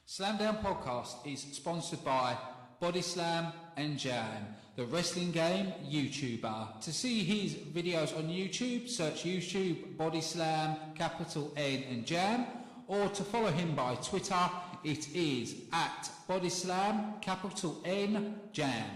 Slam Down Podcast is sponsored by Body Slam and Jam, the wrestling game YouTuber. To see his videos on YouTube, search YouTube Body Slam, capital N and Jam, or to follow him by Twitter, it is at Body Slam, capital N, Jam.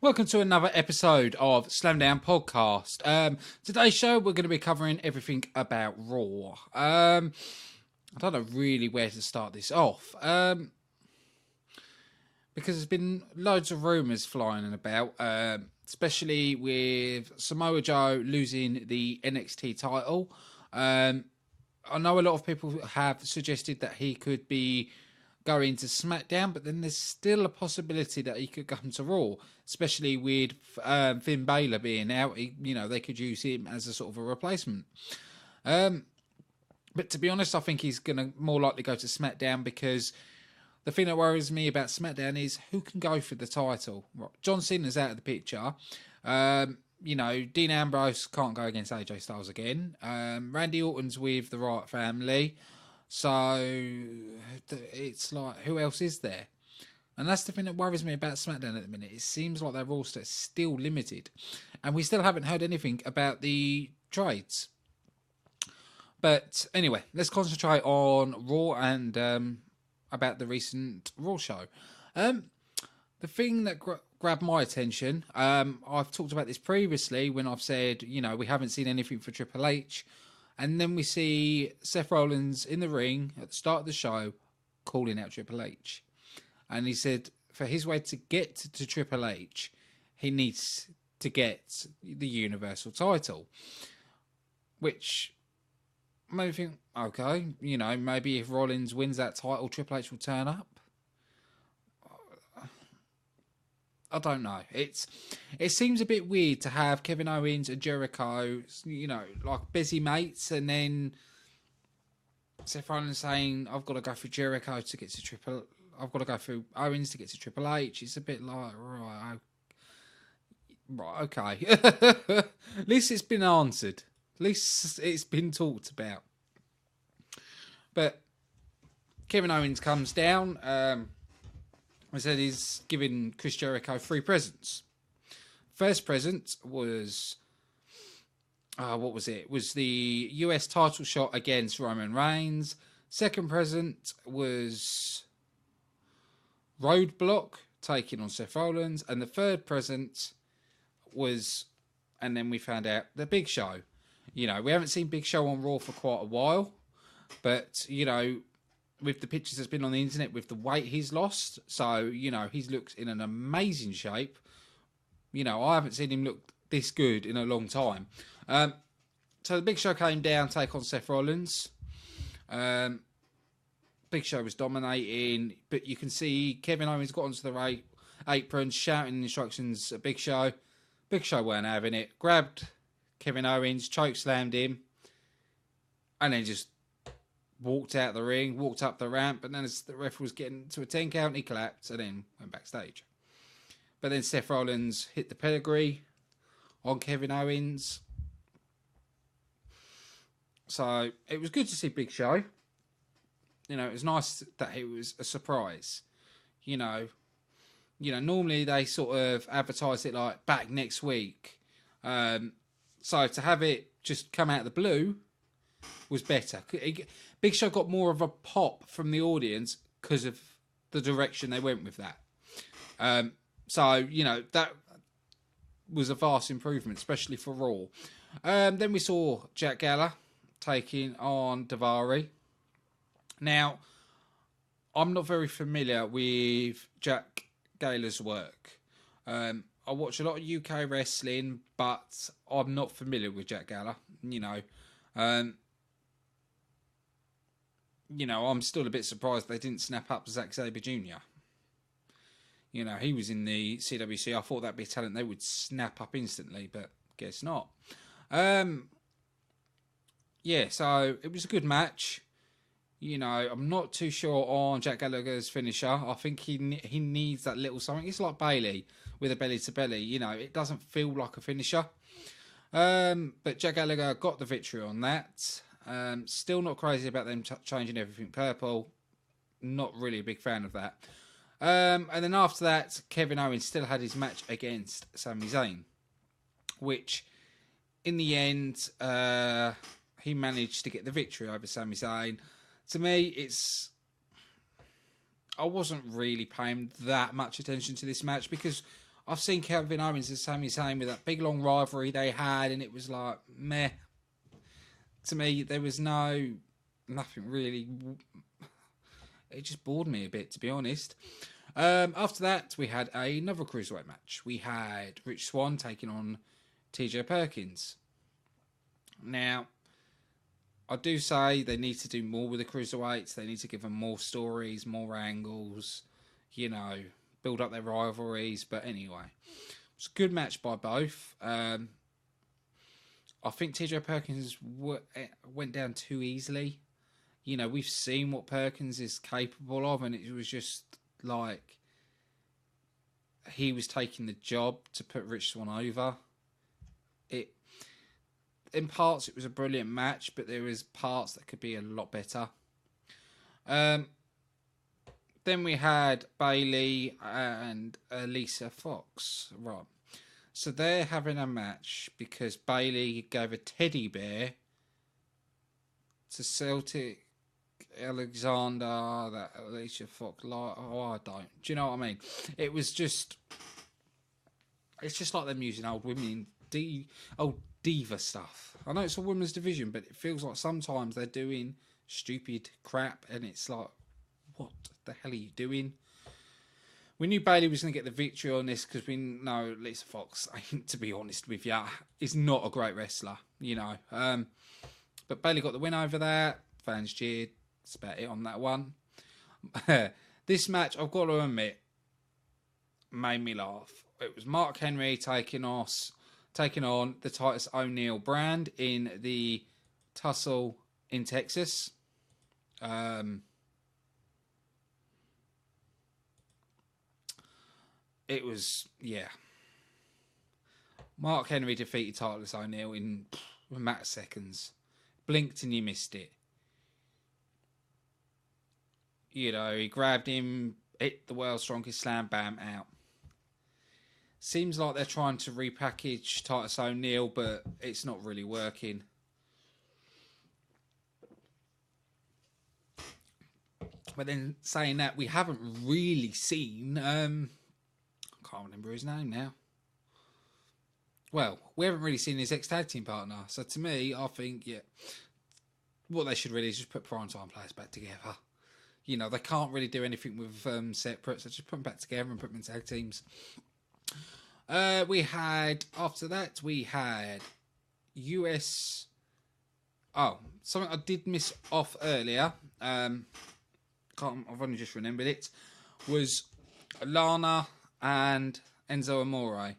Welcome to another episode of Slam Down Podcast. Today's show, we're going to be covering everything about Raw. I don't know really where to start this off. Because there's been loads of rumours flying about, especially with Samoa Joe losing the NXT title. I know a lot of people have suggested that he could be going to SmackDown, but then there's still a possibility that he could come to Raw, especially with Finn Balor being out. They could use him as a sort of a replacement. But to be honest, I think he's going to more likely go to SmackDown, because the thing that worries me about SmackDown is who can go for the title. John Cena's out of the picture. Dean Ambrose can't go against AJ Styles again. Randy Orton's with the Riot family. So it's like, who else is there? And that's the thing that worries me about SmackDown at the minute. It seems like their roster is still limited, and we still haven't heard anything about the trades. But anyway, let's concentrate on Raw and about the recent Raw show. The thing that grabbed my attention, I've talked about this previously when I've said, we haven't seen anything for Triple H. And then we see Seth Rollins in the ring at the start of the show calling out Triple H. And he said for his way to get to Triple H, he needs to get the Universal title. Which made me think, okay, maybe if Rollins wins that title, Triple H will turn up. I don't know. It seems a bit weird to have Kevin Owens and Jericho, like busy mates, and then Seth Rollins saying, "I've got to go through Jericho to get to I've got to go through Owens to get to Triple H." It's a bit like, right, okay. At least it's been answered. At least it's been talked about. But Kevin Owens comes down. I said he's giving Chris Jericho 3 presents. First present was, what was it? It was the US title shot against Roman Reigns. Second present was Roadblock taking on Seth Rollins. And the third present was, and then we found out, the Big Show. We haven't seen Big Show on Raw for quite a while. But, with the pictures that's been on the internet, with the weight he's lost. So, he's looked in an amazing shape. I haven't seen him look this good in a long time. So the Big Show came down, take on Seth Rollins. Big Show was dominating, but you can see Kevin Owens got onto the apron, shouting instructions at Big Show. Big Show weren't having it. Grabbed Kevin Owens, chokeslammed him, and then just walked out the ring, walked up the ramp, and then as the ref was getting to a 10 count, he collapsed and then went backstage. But then Seth Rollins hit the pedigree on Kevin Owens. So it was good to see Big Show. You know, it was nice that it was a surprise. You know, normally they sort of advertise it like back next week. So to have it just come out of the blue was better. Big Show got more of a pop from the audience because of the direction they went with that. So, you know, that was a vast improvement, especially for Raw. Then we saw Jack Gallagher taking on Daivari. Now, I'm not very familiar with Jack Gallagher's work. I watch a lot of UK wrestling, but I'm not familiar with Jack Gallagher. You know, I'm still a bit surprised they didn't snap up Zack Sabre Jr. You know, he was in the CWC. I thought that'd be a talent they would snap up instantly, but guess not. Yeah, so it was a good match. You know, I'm not too sure on Jack Gallagher's finisher. I think he needs that little something. It's like Bailey with a belly to belly. You know, it doesn't feel like a finisher. But Jack Gallagher got the victory on that. Still not crazy about them changing everything purple. Not really a big fan of that. And then after that, Kevin Owens still had his match against Sami Zayn, which in the end, he managed to get the victory over Sami Zayn. To me, I wasn't really paying that much attention to this match because I've seen Kevin Owens and Sami Zayn with that big long rivalry they had, and it was like, meh. To me, there was nothing really. It just bored me a bit, to be honest. After that, we had another cruiserweight match. We had Rich Swann taking on TJ Perkins. Now, I do say they need to do more with the cruiserweights. They need to give them more stories, more angles, you know, build up their rivalries. But anyway, it was a good match by both. I think TJ Perkins went down too easily. You know, we've seen what Perkins is capable of, and it was just like he was taking the job to put Rich Swann over. In parts, it was a brilliant match, but there was parts that could be a lot better. Then we had Bailey and Lisa Fox. Right. So they're having a match because Bailey gave a teddy bear to Celtic Alexander that Alicia Fox like. Oh, I don't. Do you know what I mean? It's just like them using old women old diva stuff. I know it's a women's division, but it feels like sometimes they're doing stupid crap, and it's like, what the hell are you doing? We knew Bailey was going to get the victory on this because we know Lisa Fox, to be honest with you, is not a great wrestler, you know. But Bailey got the win over that. Fans cheered. That's about it on that one. This match, I've got to admit, made me laugh. It was Mark Henry taking on the Titus O'Neil brand in the tussle in Texas. It was, yeah. Mark Henry defeated Titus O'Neil in a matter of seconds. Blinked and you missed it. You know, he grabbed him, hit the world's strongest slam, bam, out. Seems like they're trying to repackage Titus O'Neil, but it's not really working. But then saying that, we haven't really seen... I can't remember his name now. Well, we haven't really seen his ex-tag team partner. So to me, I think, yeah, what they should really is just put primetime players back together. You know, they can't really do anything with separate, so just put them back together and put them in tag teams. After that, we had US... Oh, something I did miss off earlier. I've only just remembered it. Was Lana and Enzo Amore.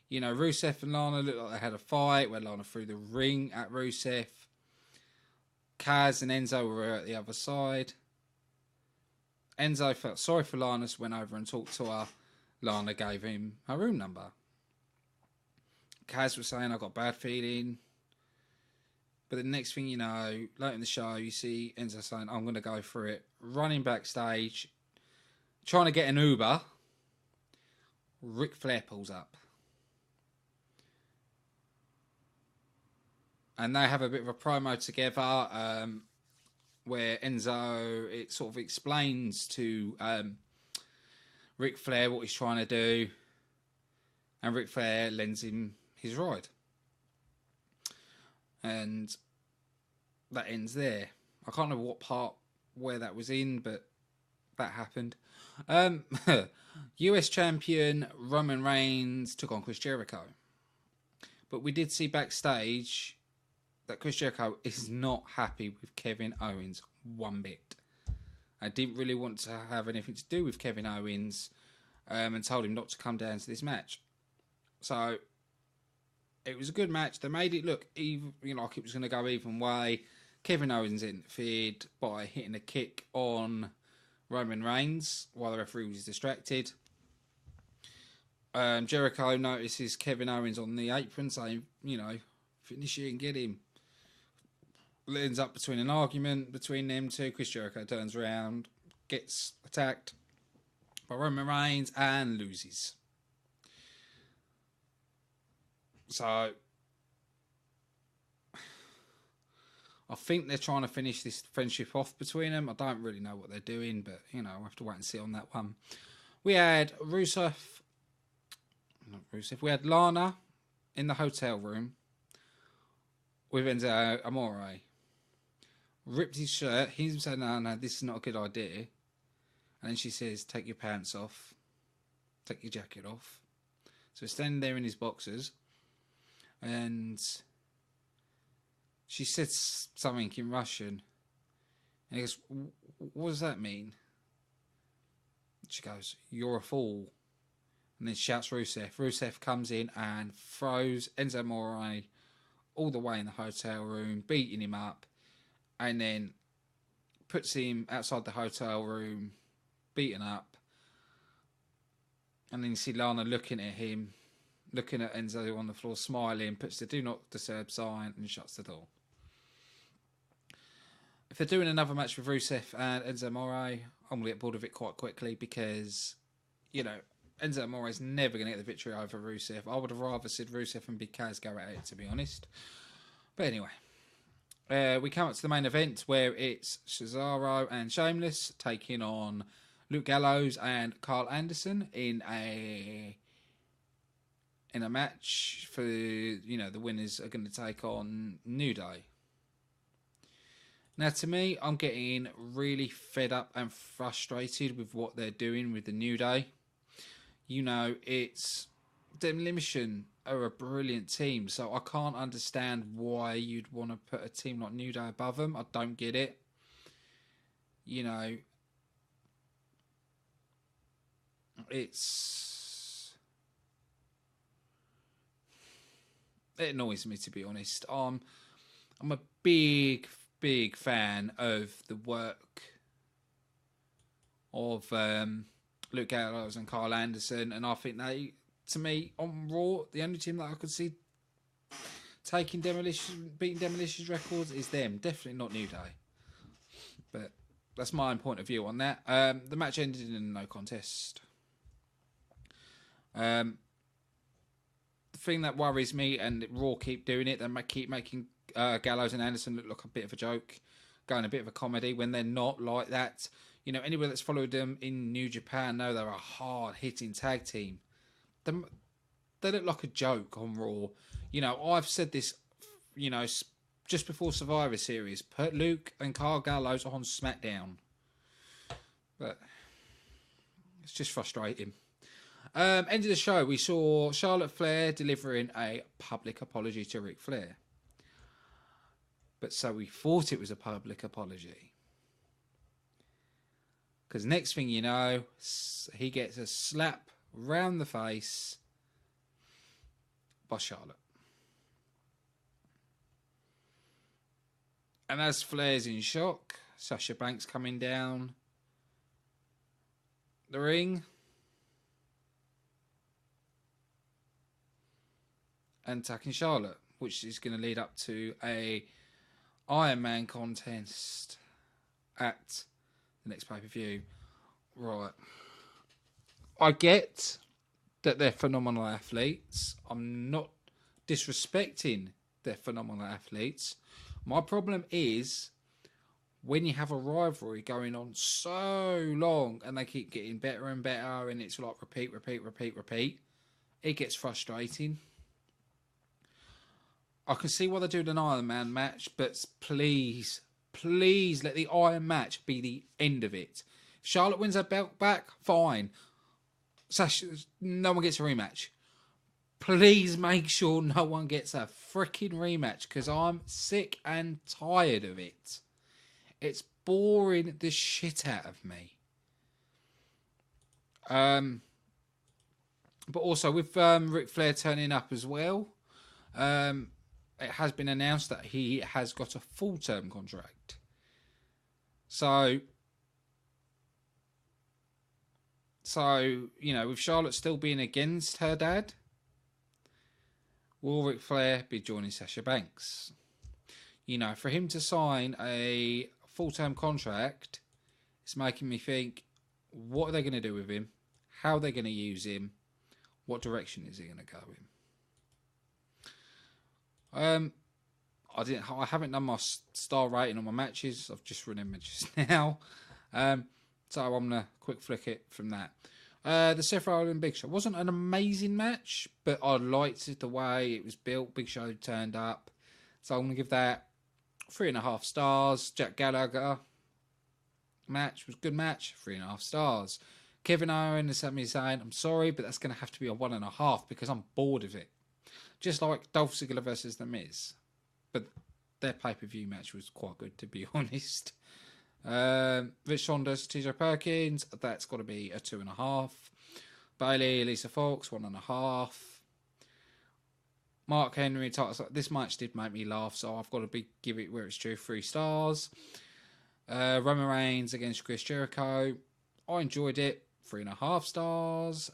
You know, Rusev and Lana looked like they had a fight where Lana threw the ring at Rusev. Kaz and Enzo were at the other side. Enzo felt sorry for Lana, so went over and talked to her. Lana gave him her room number. Kaz was saying, I got a bad feeling. But the next thing you know, later in the show, you see Enzo saying, I'm going to go for it. Running backstage, trying to get an Uber. Ric Flair pulls up. And they have a bit of a promo together where Enzo, it sort of explains to Ric Flair what he's trying to do. And Ric Flair lends him his ride. And that ends there. I can't remember what part where that was in, but that happened. US champion Roman Reigns took on Chris Jericho. But we did see backstage that Chris Jericho is not happy with Kevin Owens one bit. I didn't really want to have anything to do with Kevin Owens and told him not to come down to this match. So it was a good match. They made it look even, like it was going to go even way. Kevin Owens interfered by hitting a kick on Roman Reigns while the referee was distracted. Jericho notices Kevin Owens on the apron saying, finish it and get him. It ends up between an argument between them two. Chris Jericho turns around, gets attacked by Roman Reigns and loses. So I think they're trying to finish this friendship off between them. I don't really know what they're doing, but, we'll have to wait and see on that one. We had we had Lana in the hotel room with Enzo Amore. Ripped his shirt. He said, no, this is not a good idea. And then she says, take your pants off. Take your jacket off. So he's standing there in his boxers. And she said something in Russian. And he goes, what does that mean? She goes, you're a fool. And then shouts Rusev. Rusev comes in and throws Enzo Amore all the way in the hotel room, beating him up. And then puts him outside the hotel room, beaten up. And then you see Lana looking at him, looking at Enzo on the floor, smiling, puts the do not disturb sign and shuts the door. If they're doing another match with Rusev and Enzo Amore, I'm going to get bored of it quite quickly because, Enzo Amore is never going to get the victory over Rusev. I would have rather seen Rusev and Big Kaz go at it, to be honest. But anyway, we come up to the main event where it's Cesaro and Sheamus taking on Luke Gallows and Carl Anderson in a match for, the winners are going to take on New Day. Now, to me, I'm getting really fed up and frustrated with what they're doing with the New Day. It's Demolition are a brilliant team, so I can't understand why you'd want to put a team like New Day above them. I don't get it. It annoys me, to be honest. I'm a big fan of the work of Luke Gallows and Carl Anderson, and I think they, to me, on Raw, the only team that I could see beating Demolition's records is them. Definitely not New Day. But that's my own point of view on that. The match ended in a no contest. The thing that worries me, and Raw keep doing it, they keep making Gallows and Anderson look like a bit of a joke, going a bit of a comedy when they're not like that. Anybody that's followed them in New Japan know they're a hard-hitting tag team. They look like a joke on Raw. I've said this, just before Survivor Series, put Luke and Carl Gallows on SmackDown. But it's just frustrating. End of the show, we saw Charlotte Flair delivering a public apology to Ric Flair. But so we thought it was a public apology. Because next thing you know, he gets a slap round the face by Charlotte. And as Flair's in shock, Sasha Banks coming down the ring. And attacking Charlotte, which is going to lead up to a Iron Man contest at the next pay-per-view. Right. I get that they're phenomenal athletes. I'm not disrespecting their phenomenal athletes. My problem is when you have a rivalry going on so long and they keep getting better and better and it's like repeat, it gets frustrating. I can see why they're doing an Iron Man match, but please let the Iron match be the end of it. If Charlotte wins her belt back, fine. Sasha, no one gets a rematch. Please make sure no one gets a freaking rematch because I'm sick and tired of it. It's boring the shit out of me. But also with Ric Flair turning up as well, it has been announced that he has got a full-term contract. So, you know, with Charlotte still being against her dad, will Ric Flair be joining Sasha Banks? You know, for him to sign a full-term contract, it's making me think, what are they going to do with him? How are they going to use him? What direction is he going to go in? I haven't done my star rating on my matches. I've just remembered just now. So I'm going to quick flick it from that. The Seth Rollins Big Show wasn't an amazing match, but I liked it the way it was built. Big Show turned up. So I'm going to give that 3.5 stars. Jack Gallagher match was a good match. 3.5 stars. Kevin Owens and Sami Zayn, I'm sorry, but that's going to have to be a 1.5 because I'm bored of it. Just like Dolph Ziggler versus The Miz. But their pay-per-view match was quite good, to be honest. Rich Saunders, TJ Perkins, that's got to be a 2.5. Bayley, Lisa Fox, 1.5. Mark Henry, this match did make me laugh, so I've got to give it where it's due, 3 stars. Roman Reigns against Chris Jericho, I enjoyed it, 3.5 stars.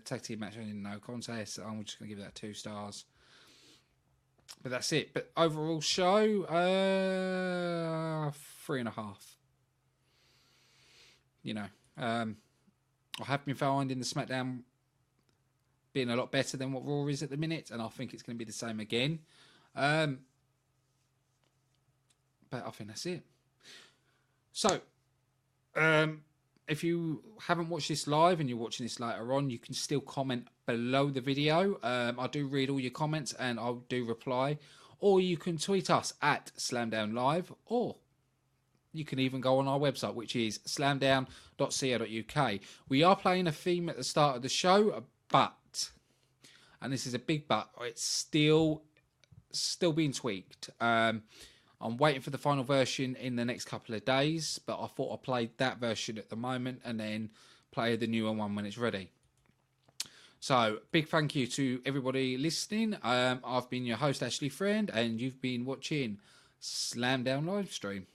Tag team match, no contest, so I'm just going to give that 2 stars. But that's it. But overall show, 3.5. You know, I have been finding the SmackDown being a lot better than what Raw is at the minute, and I think it's going to be the same again. But I think that's it. So, if you haven't watched this live and you're watching this later on, you can still comment below the video. I do read all your comments and I'll do reply. Or you can tweet us at SlamDownLive, or you can even go on our website, which is slamdown.co.uk. We are playing a theme at the start of the show, but, and this is a big but, it's still being tweaked. I'm waiting for the final version in the next couple of days, but I thought I played that version at the moment and then play the newer one when it's ready. So, big thank you to everybody listening. I've been your host, Ashley Friend, and you've been watching Slamdown Livestream.